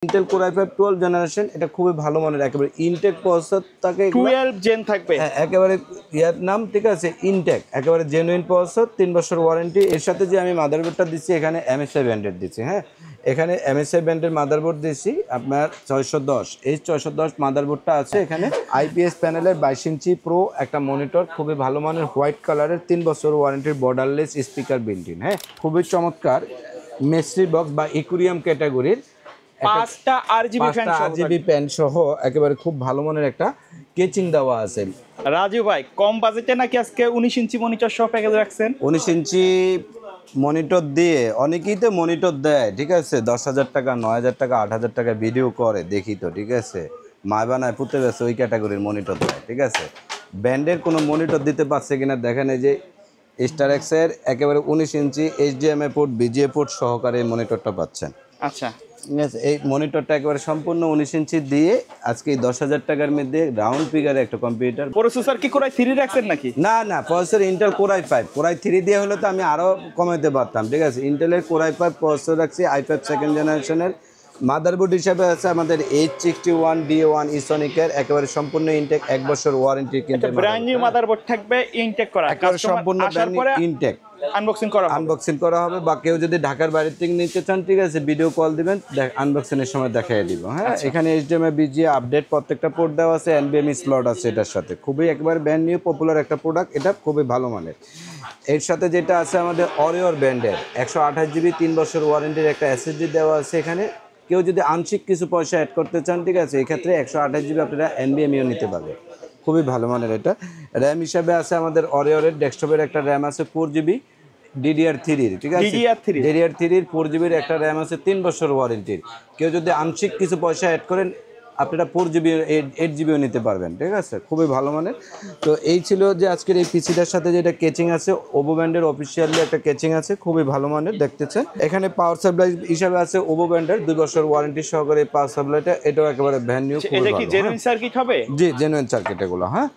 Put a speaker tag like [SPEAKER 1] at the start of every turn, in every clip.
[SPEAKER 1] Intel core i5 12 generation, এটা খুবই ভালো মানের একেবারে ইনটেক প্রসেসর থাকে,
[SPEAKER 2] 12 জেন থাকবে।
[SPEAKER 1] হ্যাঁ একেবারে ইয়ার নাম ঠিক আছে ইনটেক, একেবারে জেনুইন প্রসেসর, 3 বছর ওয়ারেন্টি। এর সাথে যে আমি মাদারবোর্ডটা দিচ্ছি এখানে MSI ব্র্যান্ডের দিচ্ছি, হ্যাঁ এখানে MSI ব্র্যান্ডের মাদারবোর্ড দিচ্ছি আপনার 610, এই 610 মাদারবোর্ডটা আছে এখানে। IPS প্যানেলের 22 ইঞ্চি প্রো একটা মনিটর, খুবই ভালো মানের হোয়াইট কালারের, 3 বছর ওয়ারেন্টির বর্ডারলেস স্পিকার বিল্ট ইন, হ্যাঁ খুবই চমৎকার মেসরি বক্স বা ইকুরিয়াম ক্যাটাগরির
[SPEAKER 2] 5টা RGB
[SPEAKER 1] ফ্যান সহ একেবারে খুব ভালো মানের একটা কেচিং দেওয়া আছে।
[SPEAKER 2] রাজু ভাই কম বাজেটে নাকি আজকে 19 ইঞ্চি মনিটর সহ প্যাকেজ রাখছেন?
[SPEAKER 1] 19 ইঞ্চি মনিটর দিয়ে অনেকেই তো মনিটর দেয়, ঠিক আছে 10,000 টাকা 9,000 টাকা 8,000 টাকা ভিডিও করে দেখি তো, ঠিক আছে মা বানায় পুঁতে গেছে ওই ক্যাটাগরির মনিটর দেয়, ঠিক আছে ব্র্যান্ডের কোনো মনিটর দিতে পারছে কিনা দেখেন। এই যে স্টারএক্সের একেবারে 19 ইঞ্চি HDMI পোর্ট BGA পোর্ট সহকারে এই মনিটরটা পাচ্ছেন।
[SPEAKER 2] আচ্ছা
[SPEAKER 1] ঠিক আছে, এই মনিটরটা একেবারে সম্পূর্ণ 19 ইঞ্চি দিয়ে আজকে 10,000 টাকার মধ্যে রাউন্ড ফিগারে একটা কম্পিউটার।
[SPEAKER 2] প্রসেসর কি কোর i3 রাখছেন নাকি?
[SPEAKER 1] না না, processor Intel core i5, core i3 দিয়ে হলে তো আমি আরও কমাইতে পারতাম, ঠিক আছে ইন্টেলের কোর i5 প্রসেসর রাখছি, i5 সেকেন্ড জেনারেশনের। মাদারবোর্ড হিসাবে আছে আমাদের H61D1 ইসনিকের একেবারে সম্পূর্ণ ইনটেক, 1 বছর ওয়ারেন্টি, কিন্তু
[SPEAKER 2] ব্র্যান্ড নিউ মাদারবোর্ড থাকবে ইনটেক করা,
[SPEAKER 1] সম্পূর্ণ ইনটেক আনবক্সিং করা হবে। বা কেউ যদি ঢাকার বাইরে থেকে নিতে চান, ঠিক আছে ভিডিও কল দিবেন, আনবক্সিং এর সময় দেখাই দিব, হ্যাঁ এখানে HDMI BGA আপডেট প্রত্যেকটা পোর্ট দেওয়া আছে, NVMe স্লট আছে এটার সাথে, খুবই একবার ব্র্যান্ড নিউ পপুলার একটা প্রোডাক্ট, এটা খুবই ভালো মানের। এর সাথে যেটা আছে আমাদের অরিওর ব্র্যান্ডের 128GB 3 বছর ওয়ারেন্টির একটা SSD দেওয়া আছে এখানে। কেউ যদি আংশিক কিছু পয়সা অ্যাড করতে চান, ঠিক আছে এক্ষেত্রে 128GB আপনারা NVMeও নিতে পারবেন, খুবই ভালো মানের। এটা র্যাম হিসাবে আছে আমাদের অরিওরের ডেস্কটপের একটা র্যাম আছে 4GB DDR3-র, ঠিক আছে DDR3-র 4GBর একটা র্যাম আছে, 3 বছর ওয়ারেন্টির। কেউ যদি আংশিক কিছু পয়সা অ্যাড করেন আপনারা 4GB 8GBও নিতে পারবেন, ঠিক আছে খুবই ভালো মানের। তো এই ছিল যে আজকের এই পিসিটার সাথে যেটা কেচিং আছে, ওভো ব্র্যান্ডের অফিসিয়ালি একটা কেচিং আছে, খুবই ভালো মানের দেখতেছেন। এখানে পাওয়ার সাপ্লাই হিসাবে আছে ওভো ব্র্যান্ডের 2 বছর ওয়ারেন্টি সহকারে পাওয়ার সাপ্লাইটা, এটাও একেবারে ব্র্যান্ড নিউ।
[SPEAKER 2] এটা কি জেনুইন সার্কিট হবে?
[SPEAKER 1] জি জেনুইন সার্কিট এগুলো, হ্যাঁ।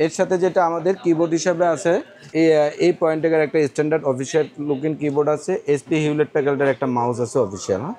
[SPEAKER 1] এর সাথে যেটা আমাদের কিবোর্ড হিসাবে আছে, এই পয়েন্টের একটা স্ট্যান্ডার্ড অফিসিয়াল লুকিং কিবোর্ড আছে, SP হিউলেট প্যাকেলটার একটা মাউস আছে অফিসিয়াল, হ্যাঁ।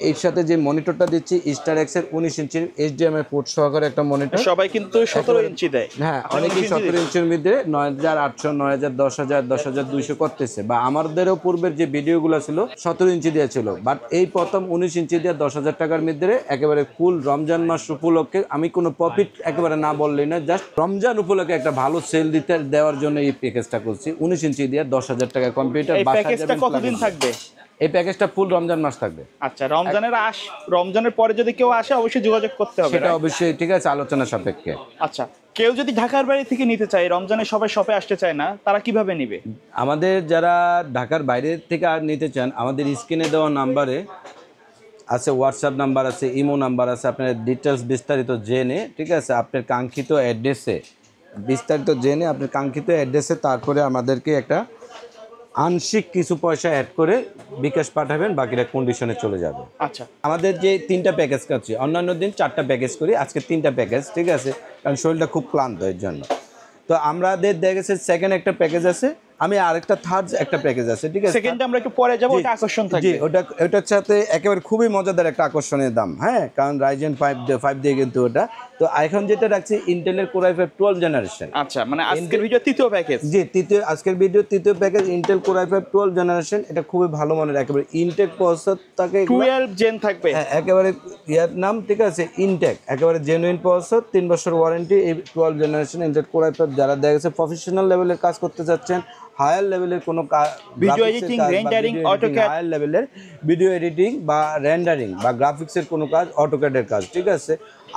[SPEAKER 1] এর সাথে যে মনিটরটা দিচ্ছি স্টারএক্সের 19 ইঞ্চির HDMI পোর্ট সহকারে একটা মনিটর।
[SPEAKER 2] সবাই কিন্তু 17 ইঞ্চি দেয়,
[SPEAKER 1] হ্যাঁ অনেকেই 17 ইঞ্চির মধ্যে 9,800 9,000 10,000 10,200 করতেছে, বা আমাদেরও পূর্বের যে ভিডিওগুলো ছিল 17 ইঞ্চি দিয়ে ছিল, বাট এই প্রথম 19 ইঞ্চি দিয়ে 10,000 টাকার মধ্যে একেবারে ফুল রমজান মাস উপলক্ষে, আমি কোনো প্রফিট একেবারে না বললেই না, জাস্ট রমজান উপলক্ষে একটা ভালো সেল দিতে দেওয়ার জন্য এই প্যাকেজটা করছি। 19 ইঞ্চি দিয়ে 10,000 টাকা কম্পিউটার।
[SPEAKER 2] এই প্যাকেজটা কতদিন থাকবে?
[SPEAKER 1] এই প্যাকেজটা ফুল রমজান মাস থাকবে।
[SPEAKER 2] আচ্ছা রমজানের পরে যদি কেউ আসে অবশ্যই যোগাযোগ করতে হবে,
[SPEAKER 1] সেটা অবশ্যই, ঠিক আছে আলোচনা সাপেক্ষে।
[SPEAKER 2] আচ্ছা কেউ যদি ঢাকার বাইরে থেকে নিতে চায়, রমজানে সবাই শপে আসতে চায় না, তারা কিভাবে নেবে?
[SPEAKER 1] আমাদের যারা ঢাকার বাইরে থেকে আর নিতে চান, আমাদের স্ক্রিনে দেওয়া নাম্বারে আছে, হোয়াটসঅ্যাপ নাম্বার আছে, ইমো নাম্বার আছে, আপনার ডিটেলস বিস্তারিত জেনে, ঠিক আছে আপনার কাঙ্ক্ষিত অ্যাড্রেসে আপনার কাঙ্ক্ষিত অ্যাড্রেসে তারপরে আমাদেরকে একটা আংশিক কিছু পয়সা অ্যাড করে বিকাশ পাঠাবেন, বাকিটা কন্ডিশনে চলে যাবে।
[SPEAKER 2] আচ্ছা
[SPEAKER 1] আমাদের যে 3টা প্যাকেজ করছি, অন্যান্য দিন 4টা প্যাকেজ করি, আজকে 3টা প্যাকেজ, ঠিক আছে কারণ শরীরটা খুব ক্লান্ত এর জন্য। তো আমাদের দেখা গেছে সেকেন্ড একটা প্যাকেজ আছে, আমি আরেকটা থার্ড একটা প্যাকেজ আছে, ঠিক আছে
[SPEAKER 2] সেকেন্ডে আমরা একটু পরে যাব, ওটা আকর্ষণ থাকবে।
[SPEAKER 1] জি ওটার সাথে একেবারে খুবই মজাদার একটা আকর্ষণের দাম, হ্যাঁ কারণ Ryzen 5 দিয়ে কিন্তু ওটা। তো এখন যেটা রাখছি ইন্টেলের কোর i5 12 জেনারেশন।
[SPEAKER 2] আচ্ছা মানে আজকের ভিডিও তৃতীয় প্যাকেজ।
[SPEAKER 1] জি আজকের ভিডিও তৃতীয় package Intel core i5 12 generation, এটা খুবই ভালো মানের একেবারে ইনটেক প্রসেসর থাকে,
[SPEAKER 2] 12 জেন থাকবে,
[SPEAKER 1] হ্যাঁ একেবারে ইয়ার নাম ঠিক আছে ইনটেক, একেবারে জেনুইন প্রসেসর, 3 বছর ওয়ারেন্টি। এই 12 জেনারেশন ইন্টেল কোর i5 যারা দেখা গেছে প্রফেশনাল লেভেলের কাজ করতে যাচ্ছেন, হায়ার লেভেলের কোনো
[SPEAKER 2] video editing, rendering, AutoCAD,
[SPEAKER 1] higher লেভেলের ভিডিও এডিটিং বা রেন্ডারিং বা গ্রাফিক্সের কোনো কাজ, অটোক্যাডের কাজ, ঠিক আছে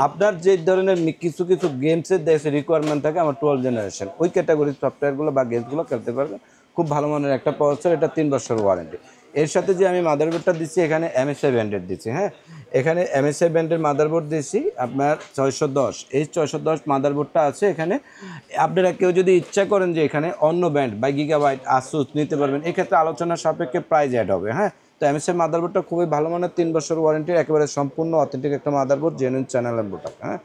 [SPEAKER 1] আপনার যে ধরনের কিছু গেমসের দেশে রিকোয়ারমেন্ট থাকে, আমার 12 জেনারেশন ওই ক্যাটাগরির সফটওয়্যারগুলো বা গেমসগুলো খেলতে পারবেন, খুব ভালো মানের একটা প্রসেসর, এটা 3 বছর ওয়ারেন্টি। এর সাথে যে আমি মাদারবোর্ডটা দিচ্ছি এখানে MSI ব্র্যান্ডের দিচ্ছি, হ্যাঁ এখানে MSI ব্র্যান্ডের মাদারবোর্ড দিচ্ছি আপনার 610, এই 610 মাদারবোর্ডটা আছে এখানে। আপনারা কেউ যদি ইচ্ছা করেন যে এখানে অন্য ব্র্যান্ড বা গিগাবাইট আসুস নিতে পারবেন, এক্ষেত্রে আলোচনা সাপেক্ষে প্রাইস অ্যাড হবে, হ্যাঁ। তো MSI মাদারবোর্ডটা খুবই ভালো মানের, 3 বছর ওয়ারেন্টির, একেবারে সম্পূর্ণ অথেন্টিক একটা মাদারবোর্ড, জেনুইন চ্যানেলের প্রোডাক্ট, হ্যাঁ।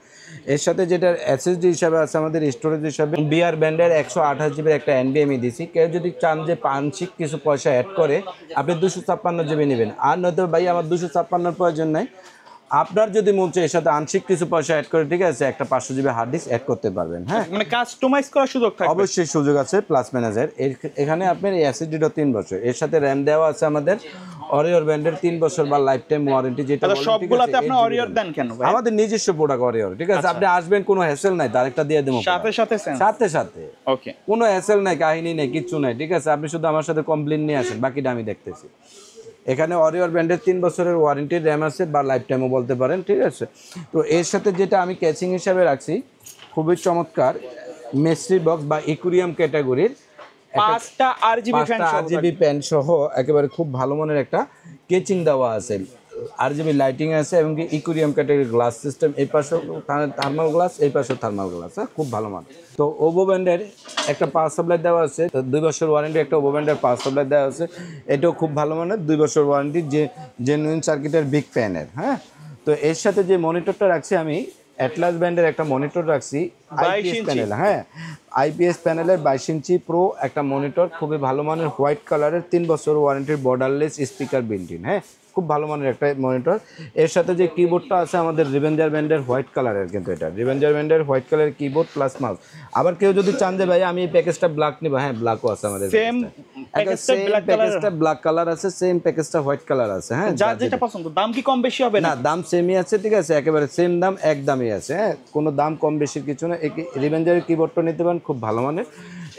[SPEAKER 1] এর সাথে যেটা SSD হিসাবে আছে আমাদের স্টোরেজ হিসাবে BR ব্র্যান্ডের 128GB একটা NVMe দিছি। কেউ যদি চান যে আংশিক কিছু পয়সা অ্যাড করে আপনি 256GB নেবেন, আর নয়তো ভাই আমার 256 প্রয়োজন নাই, আপনার যদি মন চায় এর সাথে আংশিক কিছু পয়সা অ্যাড করে, ঠিক আছে, একটা 500 জিবি হার্ড ডিস্ক অ্যাড করতে পারবেন। হ্যাঁ,
[SPEAKER 2] মানে কাস্টমাইজ করার সুযোগ থাকবে?
[SPEAKER 1] অবশ্যই সুযোগ আছে। প্লাস ম্যানেজার এখানে আপনার এই এসএসডিটা 3 বছর, এর সাথে র্যাম দেওয়া আছে আমাদের অরিওর ব্র্যান্ডের 3 বছর বা লাইফ টাইম ওয়ারেন্টি, যেটা বলেন।
[SPEAKER 2] সবগুলাতে আপনি অরিওর দেন কেন ভাই?
[SPEAKER 1] আমাদের নিজস্ব প্রোডাক্ট অরিওর, ঠিক আছে। আপনি আসবেন, কোনো হ্যাসেল নাই, আরেকটা দিয়ে দেবো
[SPEAKER 2] সাথে সাথে
[SPEAKER 1] সাথে সাথে।
[SPEAKER 2] ওকে,
[SPEAKER 1] কোনো হ্যাসেল নাই, কাহিনী নেই, কিচ্ছু নাই, ঠিক আছে। আপনি শুধু আমার সাথে কমপ্লেন নিয়ে আসেন, বাকিটা আমি দেখতেছি। এখানে অরিওর ব্র্যান্ডের 3 বছরের ওয়ারেন্টি র্যাম আছে বা লাইফ টাইমও বলতে পারেন, ঠিক আছে। তো এর সাথে যেটা আমি ক্যাচিং হিসাবে রাখছি, খুবই চমৎকার মেসরি বক্স বা ইকুরিয়াম ক্যাটাগরির
[SPEAKER 2] 5টা
[SPEAKER 1] আরজিবি প্যান সহ একেবারে খুব ভালো মানের একটা কেচিং দেওয়া আছে, আরজিবি লাইটিং আছে, এবং কি ইকুরিয়াম ক্যাটাগরির গ্লাস সিস্টেম, এই পাশেও থার্মাল গ্লাস, এই পাশেও থার্মাল গ্লাস। হ্যাঁ, খুব ভালো মান। তো ওভো ব্র্যান্ডের একটা পাওয়ার সাপ্লাই দেওয়া আছে, 2 বছর ওয়ারেন্টি একটা ওভো ব্র্যান্ডের পাওয়ার সাপ্লাই দেওয়া আছে, এটাও খুব ভালো মানের, 2 বছর ওয়ারেন্টি, যে জেনুইন সার্কিটের বিগ প্যানের। হ্যাঁ, তো এর সাথে যে মনিটরটা রাখছি আমি, অ্যাটলাস ব্র্যান্ডের একটা মনিটর রাখছি, আইপিএস প্যানেল। হ্যাঁ, আইপিএস প্যানেলের 22 ইঞ্চি প্রো একটা মনিটর, খুবই ভালো মানের, হোয়াইট কালারের, 3 বছর ওয়ারেন্টির, বর্ডারলেস স্পিকার বিল্ট ইন। হ্যাঁ, খুব ভালো মানের একটা মনিটর। এর সাথে যে কিবোর্ডটা আছে আমাদের রিভেঞ্জার ব্র্যান্ডের হোয়াইট কালারের, কিন্তু এটা রিভেঞ্জার ব্র্যান্ডের হোয়াইট কালারের কিবোর্ড প্লাস মাউস। আবার কেউ যদি চান যে ভাই আমি এই প্যাকেজটা ব্ল্যাক নিব, হ্যাঁ, ব্ল্যাকও আছে আমাদের।
[SPEAKER 2] সেম
[SPEAKER 1] প্যাকেজটা ব্ল্যাক কালার আছে, সেম প্যাকেজটা হোয়াইট কালার আছে। হ্যাঁ,
[SPEAKER 2] যার যেটা পছন্দ। দাম কি কম বেশি হবে?
[SPEAKER 1] না, দাম সেমই আছে, ঠিক আছে, একেবারে সেম দাম, এক দামই আছে। হ্যাঁ, কোনো দাম কম বেশির কিছু না। রিভেঞ্জারের কিবোর্ডটা নিতে পারেন, খুব ভালো মানের।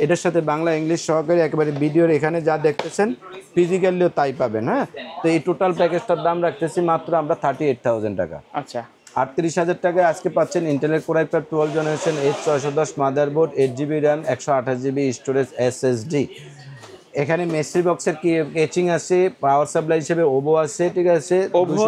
[SPEAKER 1] এটার সাথে বাংলা ইংলিশ সহকারে একেবারে ভিডিওর এখানে যা দেখতেছেন ফিজিক্যালিও তাই পাবেন। হ্যাঁ, তো এই টোটাল প্যাকেজটার দাম রাখতেছি মাত্র আমরা 38,000 টাকা।
[SPEAKER 2] আচ্ছা,
[SPEAKER 1] 38,000 টাকায় আজকে পাচ্ছেন ইন্টেলের core i5 12 generation, H610 motherboard, 8GB RAM, 128GB storage SSD। এখানে মেসরি বক্সের কি কেচিং আছে, পাওয়ার সাপ্লাই হিসেবে ওভো আছে, ঠিক আছে,
[SPEAKER 2] ওভো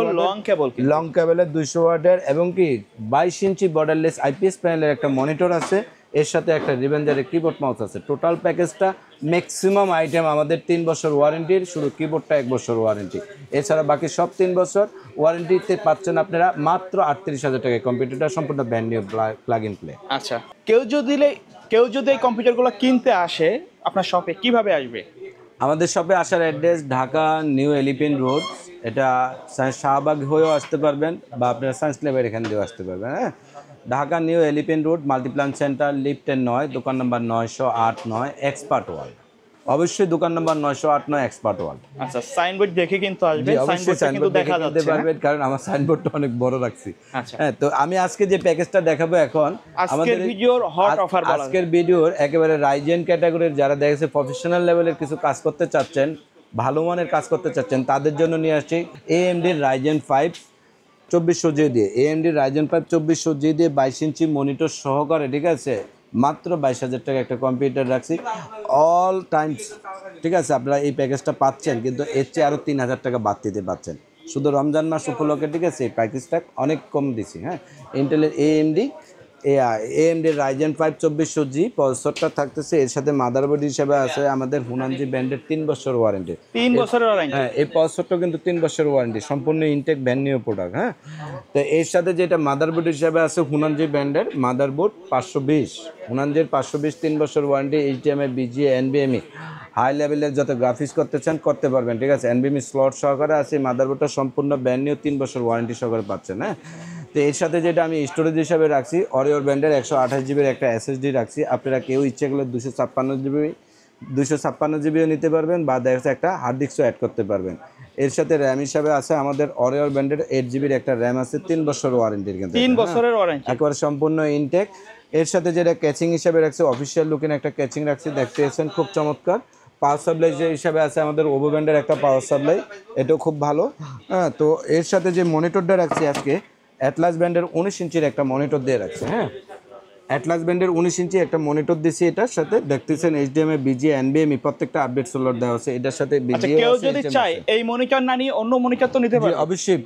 [SPEAKER 2] লং
[SPEAKER 1] কেবলের 200 ওয়াটের, এবং কি 22 ইঞ্চি বর্ডারলেস আইপিএস প্যানেলের একটা মনিটর আছে, এর সাথে একটা রিভেঞ্জারের কিবোর্ড মাউস আছে। টোটাল প্যাকেজটা ম্যাক্সিমাম আইটেম আমাদের 3 বছর ওয়ারেন্টির, শুধু কিবোর্ডটা 1 বছর ওয়ারেন্টি, এছাড়া বাকি সব 3 বছর ওয়ারেন্টিতে পাচ্ছেন আপনারা মাত্র 38,000 টাকায়। কম্পিউটারটা সম্পূর্ণ brand new, plug in play.
[SPEAKER 2] আচ্ছা, কেউ যদি এই কম্পিউটারগুলো কিনতে আসে আপনার শপে, কিভাবে আসবে?
[SPEAKER 1] আমাদের শপে আসার address Dhaka new elephant road, এটা শাহবাগ হয়েও আসতে পারবেন বা আপনারা সায়েন্স ল্যাবের এখান দিয়েও আসতে পারবেন। হ্যাঁ, Dhaka new elephant road, Multiplan centre, লিফটের 9, দোকান নাম্বার 908-9 এক্সপার্ট ওয়ার্ল্ড। অবশ্যই দোকান নাম্বার 908-9 এক্সপার্ট ওয়ার্ল্ড।
[SPEAKER 2] আচ্ছা, সাইনবোর্ড দেখে কিন্তু আসবে, সাইনবোর্ডটা কিন্তু দেখা যাচ্ছে
[SPEAKER 1] পারবেন, কারণ আমার সাইনবোর্ডটা অনেক বড় রাখছি।
[SPEAKER 2] আচ্ছা,
[SPEAKER 1] হ্যাঁ, তো আমি আজকে যে প্যাকেজটা দেখাবো এখন,
[SPEAKER 2] আজকের ভিডিওর হট অফার,
[SPEAKER 1] আজকের ভিডিওর একেবারে রাইজেন ক্যাটাগরির যারা দেখেছে প্রফেশনাল লেভেলের কিছু কাজ করতে চাচ্ছেন, ভালো মানের কাজ করতে চাচ্ছেন, তাদের জন্য নিয়ে আসছি AMD Ryzen 5 2400G দিয়ে, AMD Ryzen 5 2400G দিয়ে 22 ইঞ্চি মনিটর সহকারে, ঠিক আছে, মাত্র 22,000 টাকা একটা কম্পিউটার রাখছি অল টাইমস, ঠিক আছে। আপনারা এই প্যাকেজটা পাচ্ছেন, কিন্তু এর চেয়ে আরও 3,000 টাকা বাদ দিতে পাচ্ছেন শুধু রমজান মাস উপলক্ষে, ঠিক আছে। এই প্যাকেজটা অনেক কম দিছি। হ্যাঁ, ইন্টেলের AMD Ryzen 5 2400G প্রসেসরটা থাকতেছে, এর সাথে মাদারবোর্ড হিসেবে আছে আমাদের হুনানজি ব্র্যান্ডের 3 বছর ওয়ারেন্টি।
[SPEAKER 2] 3 বছরের ওয়ারেন্টি? হ্যাঁ,
[SPEAKER 1] এই প্রসেসরটা কিন্তু 3 বছর ওয়ারেন্টি, সম্পূর্ণ ইনটেক ব্র্যান্ড নিউ প্রোডাক্ট। হ্যাঁ, তো এর সাথে যেটা মাদারবোর্ড হিসেবে আছে হুনানজি ব্র্যান্ডের মাদারবোর্ড 520, হুনানজির 520 3 বছর warranty, HDMI BGA NVMe high লেভেলের যত গ্রাফিক্স করতে চান করতে পারবেন, ঠিক আছে। NVMe স্লট সহকারে আছে, মাদারবোর্ডটা সম্পূর্ণ ব্র্যান্ড নিউ 3 বছর ওয়ারেন্টি সহকারে পাচ্ছেন। হ্যাঁ, তো এর সাথে যেটা আমি স্টোরেজ হিসাবে রাখছি, অরিওর ব্র্যান্ডের 128GB একটা SSD রাখছি। আপনারা কেউ ইচ্ছে করলে 256GBও নিতে পারবেন, বা দেখা যাচ্ছে একটা হার্ড ডিস্কও অ্যাড করতে পারবেন। এর সাথে র্যাম হিসাবে আছে আমাদের অরিওর ব্র্যান্ডের 8GB একটা র্যাম আছে, 3 বছর ওয়ারেন্টির, কিন্তু
[SPEAKER 2] 3 বছরের ওয়ারেন্টি,
[SPEAKER 1] একেবারে সম্পূর্ণ ইনটেক। এর সাথে যেটা ক্যাচিং হিসাবে রাখছি, অফিসিয়াল লুকিং একটা ক্যাচিং রাখছি, দেখতে পাচ্ছেন খুব চমৎকার। পাওয়ার সাপ্লাই হিসাবে আছে আমাদের ওভো ব্র্যান্ডের একটা পাওয়ার সাপ্লাই, এটাও খুব ভালো। হ্যাঁ, তো এর সাথে যে মনিটরটা রাখছি আজকে, অ্যাটলাস ব্র্যান্ডের 19 ইঞ্চির একটা মনিটর দিয়ে রাখছি। হ্যাঁ, অ্যাটলাস ব্র্যান্ডের 19 ইঞ্চি একটা মনিটর দিছি, এটার সাথে দেখতেছেন HDMI BGA NVMe প্রত্যেকটা আপডেট সোলার দেওয়া আছে, এটার সাথে BGA।
[SPEAKER 2] কেউ যদি চায় এই মনিটর না নিয়ে অন্য মনিটর তো নিতে পারে?
[SPEAKER 1] অবশ্যই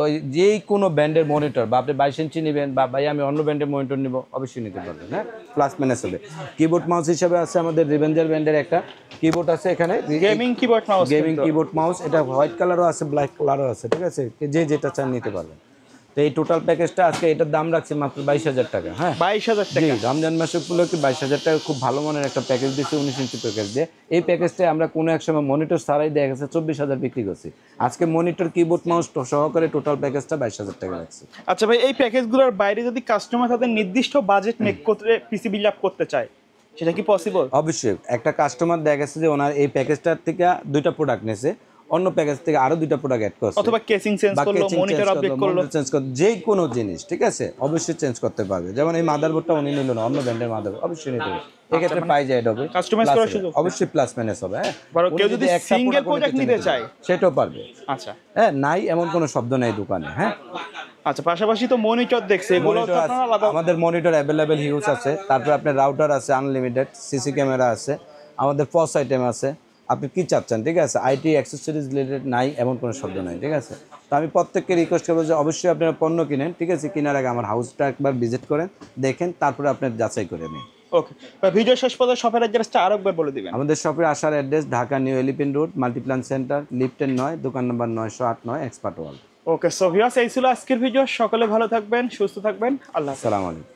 [SPEAKER 1] ওই যেই কোনো ব্র্যান্ডের মনিটর, বা আপনি 22 ইঞ্চি নেবেন, বা ভাই আমি অন্য ব্র্যান্ডের মনিটর নিব, অবশ্যই নিতে পারবেন। হ্যাঁ, প্লাস মাইনাস হবে। কিবোর্ড মাউস হিসাবে আছে আমাদের রিভেঞ্জার ব্র্যান্ডের একটা কিবোর্ড আছে, এখানে
[SPEAKER 2] গেমিং কিবোর্ড মাউস,
[SPEAKER 1] এটা হোয়াইট কালারও আছে, ব্ল্যাক কালারও আছে, ঠিক আছে, যে যেটা চান নিতে পারবেন। তো এই টোটাল প্যাকেজটা আজকে এটার দাম রাখছি মাত্র 22,000 টাকা। হ্যাঁ
[SPEAKER 2] 22,000
[SPEAKER 1] জি,
[SPEAKER 2] টাকা।
[SPEAKER 1] রমজান মাসে উপলক্ষে 22,000 টাকা খুব ভালো মানের একটা প্যাকেজ দিচ্ছি, 19 ইঞ্চি প্যাকেজ দিয়ে। এই প্যাকেজটায় আমরা কোনো এক সময় মনিটর ছাড়াই দেখা গেছে 24,000 বিক্রি করছি। আজকে মনিটর, কিবোর্ড, মাউস সহকারে টোটাল প্যাকেজটা 22,000 টাকা রাখছি।
[SPEAKER 2] আচ্ছা ভাই, এই প্যাকেজগুলোর বাইরে যদি কাস্টমার তাদের নির্দিষ্ট বাজেট মেক করতে পিসি বিল্ড আপ করতে চায়, সেটা কি পসিবল?
[SPEAKER 1] অবশ্যই একটা কাস্টমার দেখা গেছে যে ওনার এই প্যাকেজটার থেকে 2টা প্রোডাক্ট নিয়েছে, অন্য প্যাকেজ থেকে আরো 2টা প্রোডাক্ট অ্যাড করছে,
[SPEAKER 2] অথবা কেসিং চেঞ্জ
[SPEAKER 1] বা
[SPEAKER 2] করলো,
[SPEAKER 1] casing
[SPEAKER 2] মনিটর
[SPEAKER 1] change
[SPEAKER 2] আপডেট
[SPEAKER 1] করলো,
[SPEAKER 2] করলো,
[SPEAKER 1] monitor change করলো, যে কোনো জিনিস ঠিক আছে অবশ্যই চেঞ্জ করতে পারবে। যেমন এই মাদারবোর্ডটা উনি নিল না, অন্য ব্র্যান্ডের মাদারবোর্ড অবশ্যই নিতে হবে। এক্ষেত্রে প্রাইস অ্যাড হবে,
[SPEAKER 2] কাস্টমাইজ করার সুযোগ
[SPEAKER 1] অবশ্যই প্লাস মাইনাস হবে। হ্যাঁ
[SPEAKER 2] বড় কেউ
[SPEAKER 1] উনি
[SPEAKER 2] যদি
[SPEAKER 1] একটা
[SPEAKER 2] সিঙ্গেল
[SPEAKER 1] product
[SPEAKER 2] প্রোডাক্ট নিতে চায়
[SPEAKER 1] সেটাও পারবে।
[SPEAKER 2] আচ্ছা
[SPEAKER 1] হ্যাঁ নাই এমন কোনো শব্দ নেই দোকানে। হ্যাঁ
[SPEAKER 2] আচ্ছা, পাশাপাশি তো মনিটর দেখছে, এগুলো তো
[SPEAKER 1] মনিটর আছে,
[SPEAKER 2] আপনারা আলাদা।
[SPEAKER 1] আমাদের মনিটর অ্যাভেলেবেল হিউজ আছে। তারপরে আপনার রাউটার আছে আনলিমিটেড, সিসি ক্যামেরা আছে, আমাদের পস আইটেম আছে। আপনি কি চাচ্ছেন ঠিক আছে, আইটি অ্যাক্সেসরিজ রিলেটেড নাই এমন কোনো শব্দ নাই ঠিক আছে। তো আমি প্রত্যেককে রিকোয়েস্ট করবো যে অবশ্যই আপনারা পণ্য কিনেন ঠিক আছে, কেনার আগে আমার হাউসটা একবার ভিজিট করেন, দেখেন, তারপরে আপনার যাচাই করে নিন।
[SPEAKER 2] ওকে, ভিডিও শেষ পর্যন্ত শপের অ্যাড্রেসটা আরেকবার বলে দিবেন।
[SPEAKER 1] আমাদের শপে আসার address Dhaka new elephant road, Multiplan centre, লিফটের 9, দোকান নম্বর 908 এক্সপার্ট ওয়ার্ল্ড।
[SPEAKER 2] ওকে, সো ভিউয়ার্স, এই ছিল আজকের ভিডিও। সকলে ভালো থাকবেন, সুস্থ থাকবেন, আল্লাহ হাফেজ।
[SPEAKER 1] আসসালামু আলাইকুম।